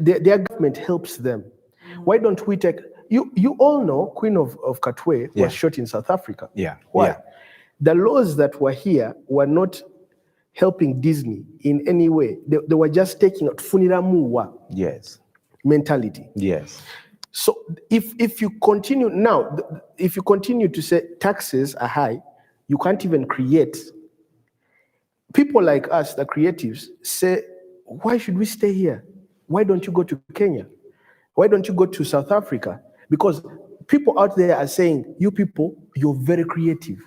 their government helps them. Why don't we take, you all know Queen of Katwe was shot in South Africa. Why? Yeah. The laws that were here were not helping Disney in any way. They were just taking out funiramuwa mentality. Yes. So if you continue now, if you continue to say taxes are high, you can't even create. People like us, the creatives, say, why should we stay here? Why don't you go to Kenya? Why don't you go to South Africa? Because people out there are saying, you people, you're very creative.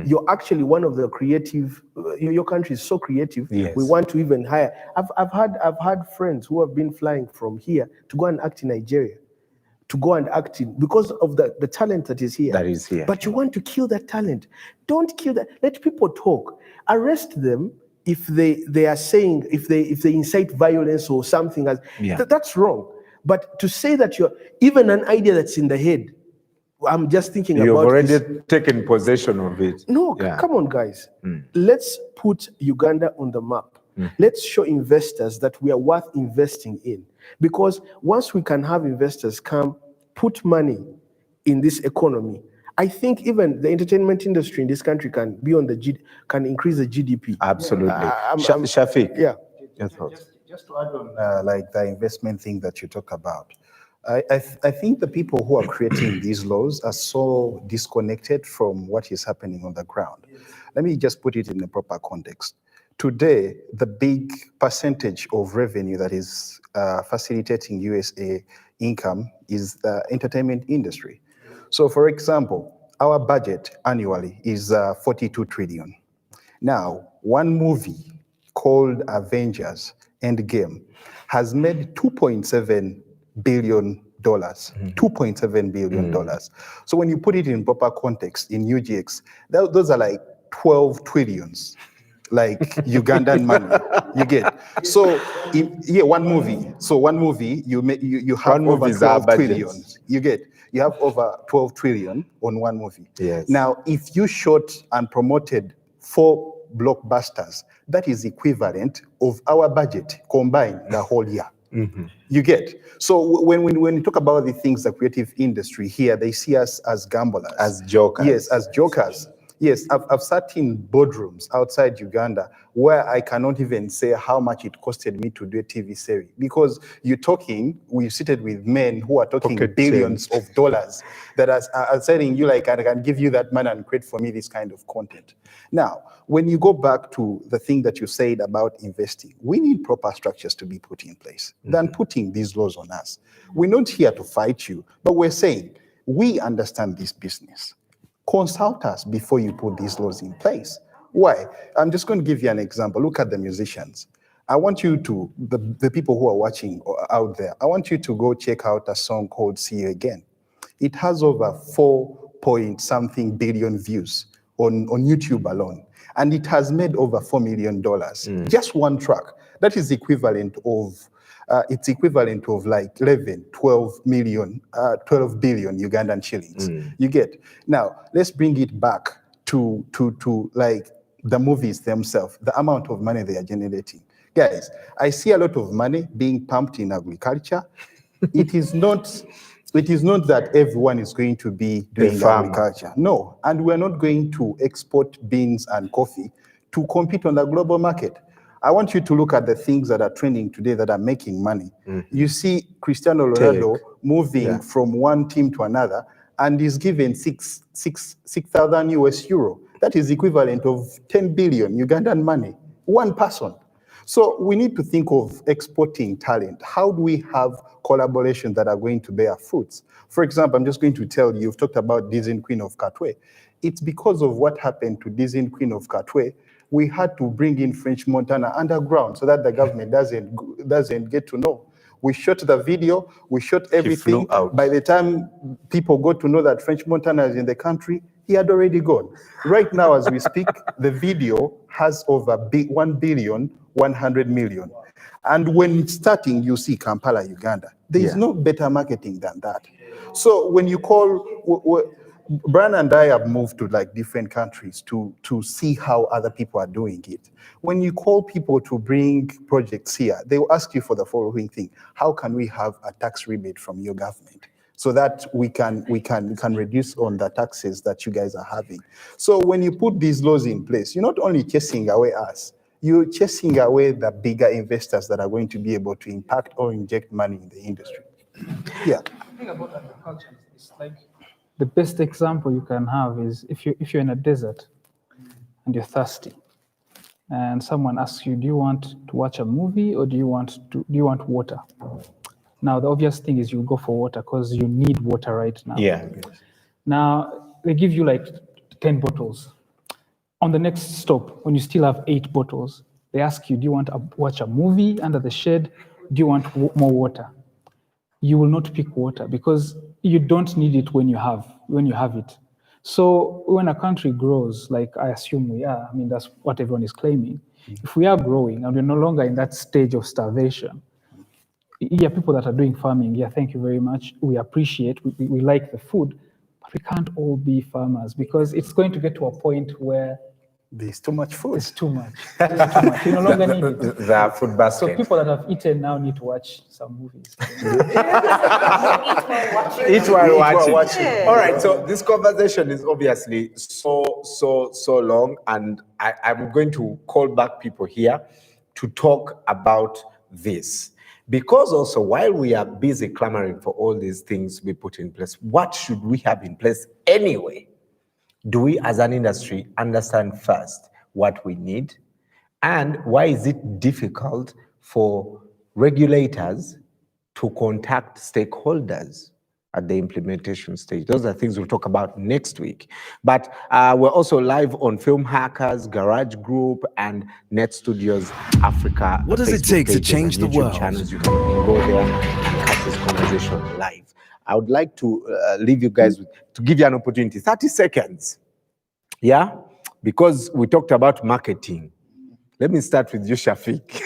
You're actually one of the creative, your country is so creative. Yes. We want to even hire. I've had friends who have been flying from here to go and act in Nigeria, to go and act in, because of the talent that is here. That is here. But you want to kill that talent. Don't kill that. Let people talk. Arrest them if they are saying, if they incite violence or something. That's wrong. But to say that you're, even an idea that's in the head, I'm just thinking You've about already this. taken possession of it. No, come on, guys. Let's put Uganda on the map. Let's show investors that we are worth investing in. Because once we can have investors come put money in this economy, I think even the entertainment industry in this country can be on can increase the GDP. Absolutely. Shafiq. Yeah. Your thoughts? Just to add on, like the investment thing that you talk about, I think the people who are creating these laws are so disconnected from what is happening on the ground. Let me just put it in a proper context. Today, the big percentage of revenue that is facilitating USA income is the entertainment industry. So, for example, our budget annually is 42 trillion. Now, one movie called Avengers Endgame has made $2.7 billion. $2.7 billion. So when you put it in proper context in UGX, those are like 12 trillions, like Ugandan money. You get. So one movie. So one movie, you have over 12 trillions. You get. You have over 12 trillion on one movie. Yes. Now, if you shot and promoted 4 blockbusters, that is equivalent of our budget combined the whole year. You get. So when we talk about the things, the creative industry here, they see us as gamblers. As jokers. Yes, as jokers. Yes, I've sat in boardrooms outside Uganda where I cannot even say how much it costed me to do a TV series, because we seated with men who are talking billions of dollars that are telling you, like, I can give you that money and create for me this kind of content. Now, when you go back to the thing that you said about investing, we need proper structures to be put in place than putting these laws on us. We're not here to fight you, but we're saying we understand this business. Consult us before you put these laws in place. Why? I'm just going to give you an example. Look at the musicians. I want you to, the people who are watching out there, I want you to go check out a song called See You Again. It has over 4-point-something billion views on YouTube alone. And it has made over $4 million. Just one track. That is equivalent of it's equivalent of like 12 billion Ugandan shillings. You get. Now, let's bring it back to like the movies themselves, the amount of money they are generating. Guys, I see a lot of money being pumped in agriculture. It is not that everyone is going to be doing agriculture. No, and we're not going to export beans and coffee to compete on the global market. I want you to look at the things that are trending today that are making money. You see Cristiano Ronaldo moving from one team to another and is given 6,000 US euro. That is equivalent of 10 billion Ugandan money, one person. So we need to think of exporting talent. How do we have collaborations that are going to bear fruits? For example, I'm just going to tell you, you've talked about Disney Queen of Katwe. It's because of what happened to Disney Queen of Katwe, we had to bring in French Montana underground so that the government doesn't get to know. We shot the video, we shot everything. By the time people got to know that French Montana is in the country, he had already gone. Right now, as we speak, the video has over 1,100 million. And when it's starting, you see Kampala, Uganda. There is no better marketing than that. So when you call, Brian and I have moved to like different countries to see how other people are doing it. When you call people to bring projects here, they will ask you for the following thing: how can we have a tax rebate from your government so that we can reduce on the taxes that you guys are having? So when you put these laws in place, you're not only chasing away us, you're chasing away the bigger investors that are going to be able to impact or inject money in the industry. Yeah. The thing about agriculture is like the best example you can have is if you're in a desert and you're thirsty, and someone asks you, do you want to watch a movie or do you want water? Now the obvious thing is you go for water because you need water right now. Yeah. Now they give you like 10 bottles. On the next stop, when you still have 8 bottles, they ask you, do you want to watch a movie under the shade? Do you want more water? You will not pick water because you don't need it when you have it. So when a country grows, like I assume we are, I mean, that's what everyone is claiming. If we are growing and we're no longer in that stage of starvation, yeah, people that are doing farming, yeah, thank you very much. We appreciate, we like the food, but we can't all be farmers because it's going to get to a point where there's too much food. It's too much. It's too much. You no longer need it. The food basket. So people that have eaten now need to watch some movies. Eat while watching. All right, so this conversation is obviously so long, and I'm going to call back people here to talk about this. Because also, while we are busy clamoring for all these things we put in place, what should we have in place anyway? Do we as an industry understand first what we need? And why is it difficult for regulators to contact stakeholders at the implementation stage? Those are things we'll talk about next week. But we're also live on Film Hackers, Garage Group, and Net Studios Africa. What does it take to change the world? Channels. You can go there and catch this conversation live. I would like to leave you guys to give you an opportunity, 30 seconds. Yeah, because we talked about marketing. Let me start with you, Shafiq.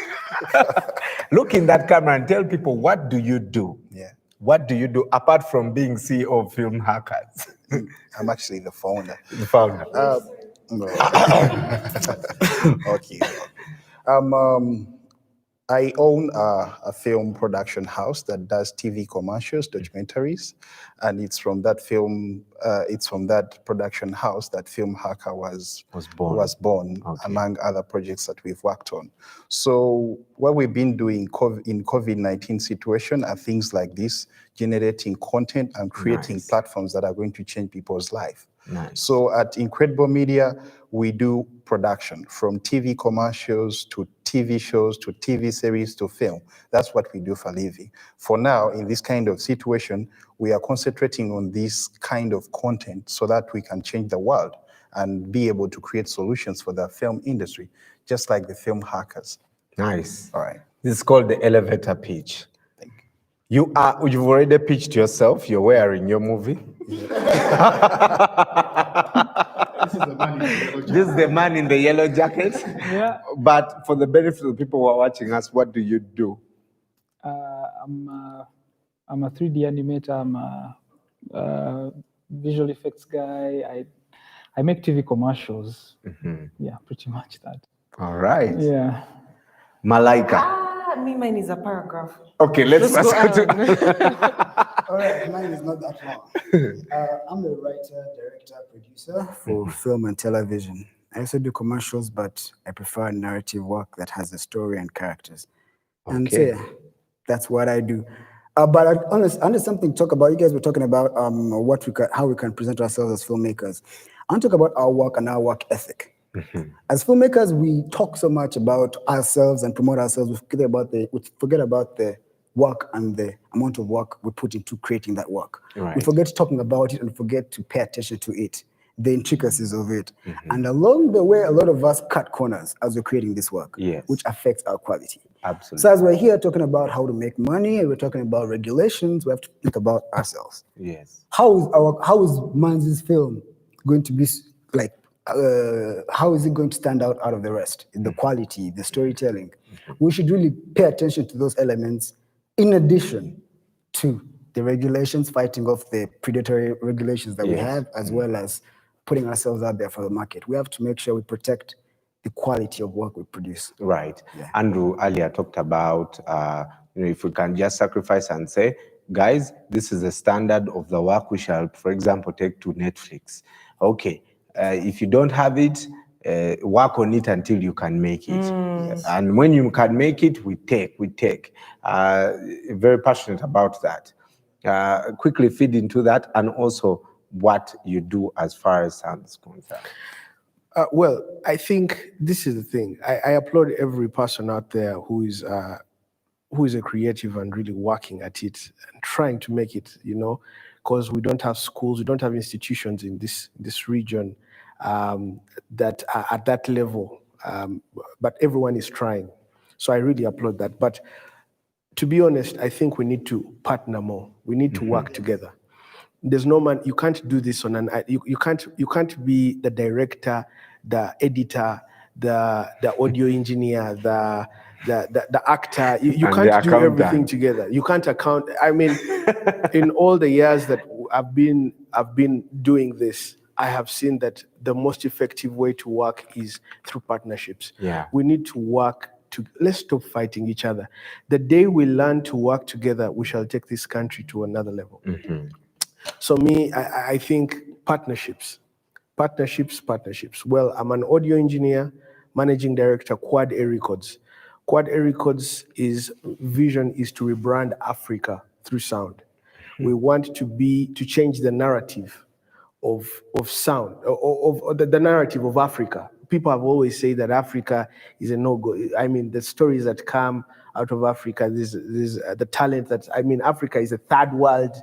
Look in that camera and tell people, what do you do? Yeah. What do you do apart from being CEO of Film Hackers? I'm actually the founder. The founder. Okay. I own a film production house that does TV commercials, documentaries, and it's from that production house that Film Hacker was born, okay, among other projects that we've worked on. So what we've been doing in COVID-19 situation are things like this, generating content and creating platforms that are going to change people's life. Nice. So at Incredible Media, we do production from TV commercials to TV shows to TV series to film. That's what we do for a living. For now, in this kind of situation, we are concentrating on this kind of content so that we can change the world and be able to create solutions for the film industry, just like the Film Hackers. Nice. All right. This is called the elevator pitch. Thank you. You've already pitched yourself. You're wearing your movie. This is the man in the yellow jacket. Yeah. But for the benefit of the people who are watching us, what do you do? I'm a 3D animator. I'm a visual effects guy. I make TV commercials. Mm-hmm. Yeah, pretty much that. All right. Yeah. Malaika. Mine is a paragraph. Okay, let's go All right, mine is not that long. I'm the writer, director, producer for film and television. I also do commercials, but I prefer narrative work that has a story and characters. Okay. And so, yeah, that's what I do. But under something to talk about, you guys were talking about how we can present ourselves as filmmakers. I want to talk about our work and our work ethic. Mm-hmm. As filmmakers, we talk so much about ourselves and promote ourselves. We forget about the work and the amount of work we put into creating that work. Right. We forget talking about it and forget to pay attention to it, the intricacies of it. Mm-hmm. And along the way, a lot of us cut corners as we're creating this work, which affects our quality. Absolutely. So as we're here talking about how to make money and we're talking about regulations, we have to think about ourselves. Yes. How is Manzi's film going to be like? How is it going to stand out of the rest? The quality, the storytelling. We should really pay attention to those elements in addition to the regulations, fighting off the predatory regulations that we have, as well as putting ourselves out there for the market. We have to make sure we protect the quality of work we produce. Right. Andrew earlier talked about, if we can just sacrifice and say, guys, this is the standard of the work we shall, for example, take to Netflix. Okay, if you don't have it, work on it until you can make it. And when you can make it, we take. Very passionate about that. Quickly feed into that, and also what you do as far as sound is concerned. Well, I think this is the thing. I applaud every person out there who is a creative and really working at it and trying to make it, because we don't have schools, we don't have institutions in this region that are at that level, but everyone is trying. So I really applaud that. But to be honest, I think we need to partner more. We need to work together. There's no man, you can't do this on an, you can't be the director, the editor, the audio engineer, the actor. You can't do everything together. You can't account. I mean, in all the years that I've been doing this, I have seen that the most effective way to work is through partnerships. Yeah. We need to work let's stop fighting each other. The day we learn to work together, we shall take this country to another level. So I think partnerships. Well, I'm an audio engineer, managing director, Quad A Records. Quad A Records' vision is to rebrand Africa through sound. We want to change the narrative of sound, of the narrative of Africa. People have always said that Africa is a no-go. I mean, the stories that come out of Africa, this the talent that, Africa is a third world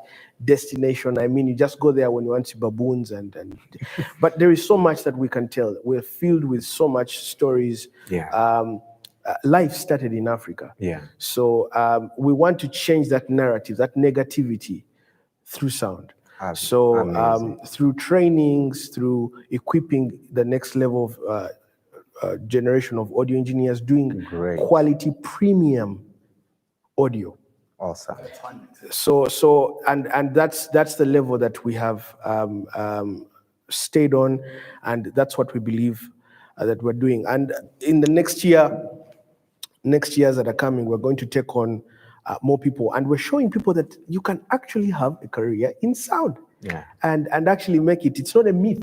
destination. You just go there when you want to see baboons but there is so much that we can tell. We're filled with so much stories. Life started in Africa. So we want to change that narrative, that negativity through sound. So through trainings, through equipping the next level of generation of audio engineers, doing quality premium audio. Awesome. So and that's the level that we have stayed on, and that's what we believe that we're doing. And in the next years that are coming, we're going to take on more people, and we're showing people that you can actually have a career in sound and actually make it. It's not a myth.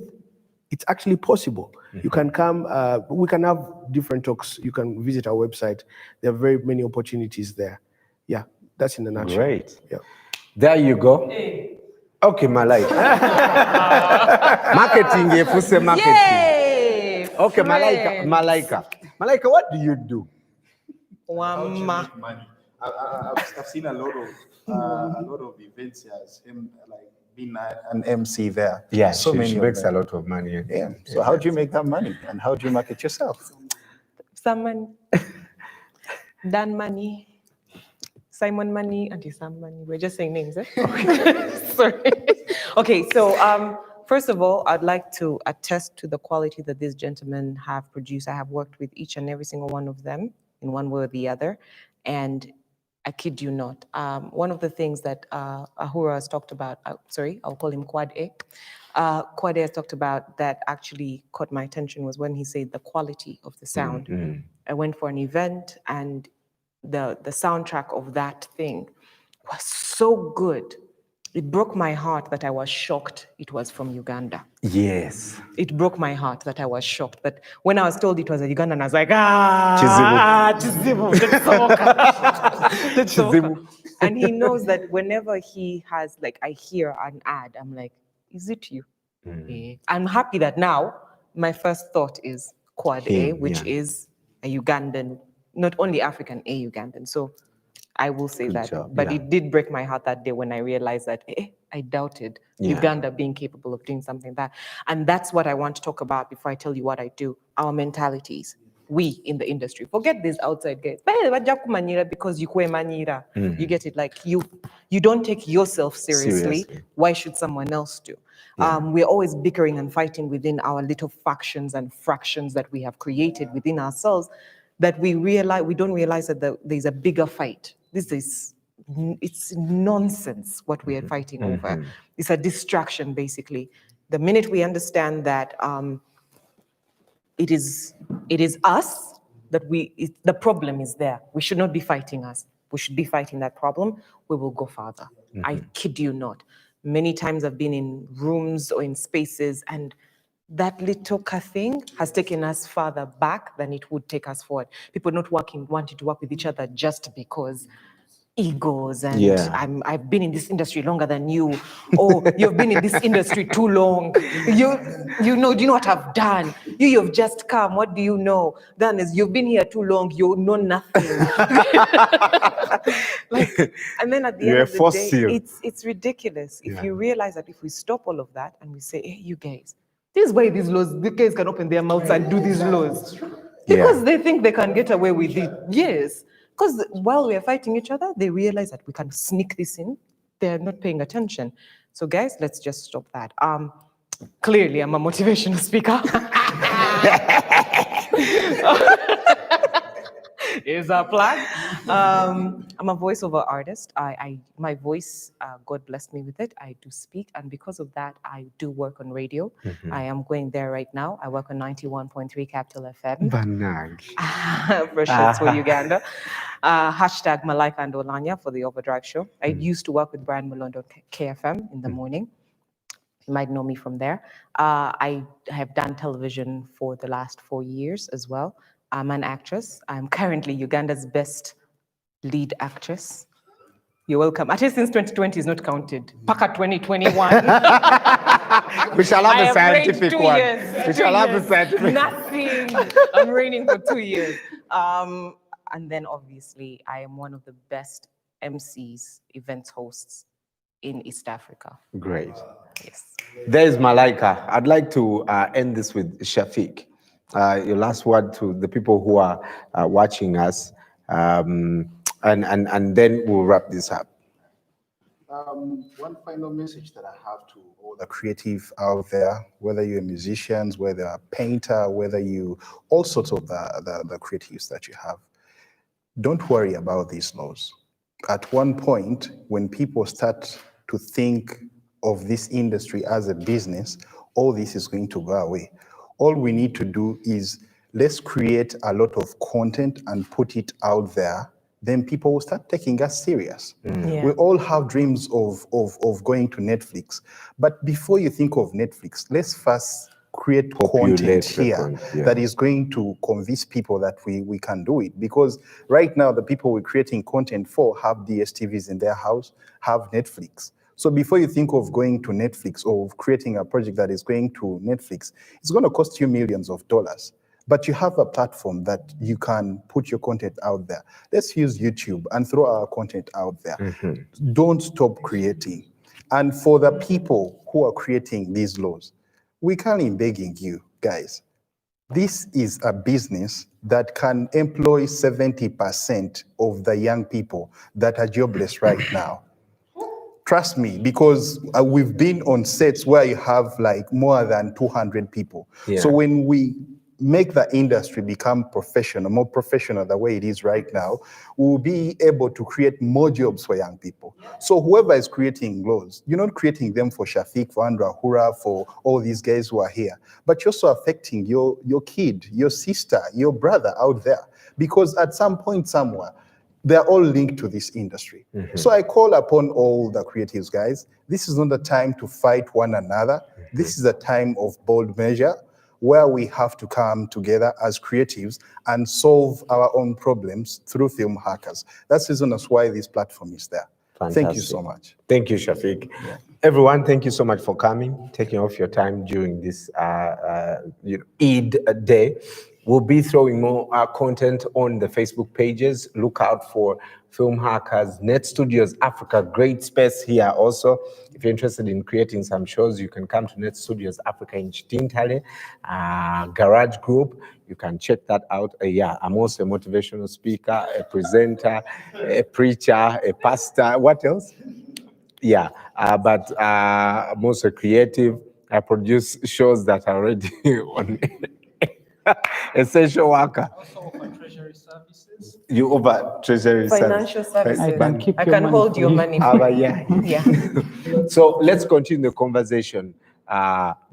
It's actually possible. You can come, we can have different talks. You can visit our website. There are very many opportunities there. Yeah, that's in a nutshell. Great. Yeah. There you go. Okay, Malaika. Marketing, if we say marketing. Yay! Okay, Malaika, what do you do? Wama. I've seen a lot of events as him, like being an MC there. Yeah, so she makes a lot of money. Yeah. So how do you make that money, and how do you market yourself? Some money. Dan Money. Simon Money, Auntie Sam Money. We're just saying names, eh? Okay. Sorry. Okay, so first of all, I'd like to attest to the quality that these gentlemen have produced. I have worked with each and every single one of them in one way or the other, and I kid you not. One of the things that Ahura has talked about, I'll call him Quad A. Quad A has talked about that actually caught my attention was when he said the quality of the sound. I went for an event, and the soundtrack of that thing was so good. It broke my heart that I was shocked it was from Uganda. Yes. It broke my heart that I was shocked. But when I was told it was a Ugandan, I was like, Chizibu. And he knows that whenever he has, like, I hear an ad, I'm like, is it you? I'm happy that now my first thought is Quad A, which is a Ugandan, not only African, a Ugandan. So I will say Good that. job, But it did break my heart that day when I realized that I doubted Uganda being capable of doing something like that. And that's what I want to talk about before I tell you what I do. Our mentalities. We in the industry. Forget these outside guys. Because you manira. You get it? Like you don't take yourself seriously. Why should someone else do? We're always bickering and fighting within our little factions and fractions that we have created within ourselves, that we don't realize that there's a bigger fight. This is it's nonsense what we are fighting over. It's a distraction, basically. The minute we understand that it is us, that the problem is there. We should not be fighting us. We should be fighting that problem. We will go farther. I kid you not. Many times I've been in rooms or in spaces, and that little thing has taken us farther back than it would take us forward. People not wanting to work with each other just because egos and I've been in this industry longer than you. Oh, you've been in this industry too long. You know, do you know what I've done? You've just come. What do you know? Then is you've been here too long. You know nothing. And then at the end of the day, it's ridiculous. If you realize that if we stop all of that and we say, hey, you guys, this is why these guys can open their mouths and do these laws. Because they think they can get away with it. Yes. Because while we are fighting each other, they realize that we can sneak this in. They're not paying attention. So guys, let's just stop that. Clearly, I'm a motivational speaker. Is a plug. I'm a voiceover artist. My voice, God blessed me with it. I do speak, and because of that, I do work on radio. I am going there right now. I work on 91.3 Capital FM. Fresh Shots for Uganda. Hashtag Malaika and Olanya for the Overdrive Show. I used to work with Brian Malone on KFM in the morning. You might know me from there. I have done television for the last 4 years as well. I'm an actress. I'm currently Uganda's best lead actress. You're welcome. At least since 2020 is not counted. Paka 2021. We shall have a scientific one. We shall have a scientific. Nothing. I'm reigning for 2 years. And then obviously I am one of the best MCs, events hosts in East Africa. Great. Yes. There's Malaika. I'd like to end this with Shafiq. Your last word to the people who are watching us, and then we'll wrap this up. One final message that I have to all the creative out there, whether you're musicians, whether you're a painter, whether you, all sorts of the creatives that you have, don't worry about these laws. At one point, when people start to think of this industry as a business, all this is going to go away. All we need to do is let's create a lot of content and put it out there. Then people will start taking us serious. We all have dreams of going to Netflix. But before you think of Netflix, let's first create content here that is going to convince people that we can do it. Because right now, the people we're creating content for have DSTVs in their house, have Netflix. So before you think of going to Netflix or of creating a project that is going to Netflix, it's going to cost you millions of dollars. But you have a platform that you can put your content out there. Let's use YouTube and throw our content out there. Don't stop creating. And for the people who are creating these laws, we're kindly begging you, guys, this is a business that can employ 70% of the young people that are jobless right now. Trust me, because we've been on sets where you have like more than 200 people. So when we make the industry become professional, more professional the way it is right now, we'll be able to create more jobs for young people. So whoever is creating laws, you're not creating them for Shafiq, for Andrew Ahura, for all these guys who are here, but you're also affecting your kid, your sister, your brother out there, because at some point somewhere, they're all linked to this industry. So I call upon all the creatives, guys. This is not the time to fight one another. This is a time of bold measure where we have to come together as creatives and solve our own problems through Film Hackers. That's the reason that's why this platform is there. Fantastic. Thank you so much. Thank you, Shafiq. Everyone, thank you so much for coming, taking off your time during this Eid day. We'll be throwing more content on the Facebook pages. Look out for Film Hackers, Net Studios Africa, great space here also. If you're interested in creating some shows, you can come to Net Studios Africa in Chitintale, Garage Group. You can check that out. I'm also a motivational speaker, a presenter, a preacher, a pastor. What else? But I'm also creative. I produce shows that are already on essential worker. Also offer treasury services. You over treasury Financial service. services. I can keep I your can money hold for your you. money. Yeah. Yeah. So let's continue the conversation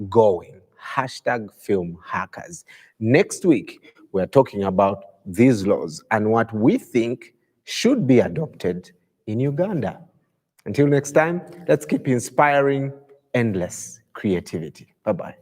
going. Hashtag film hackers. Next week, we're talking about these laws and what we think should be adopted in Uganda. Until next time, let's keep inspiring endless creativity. Bye-bye.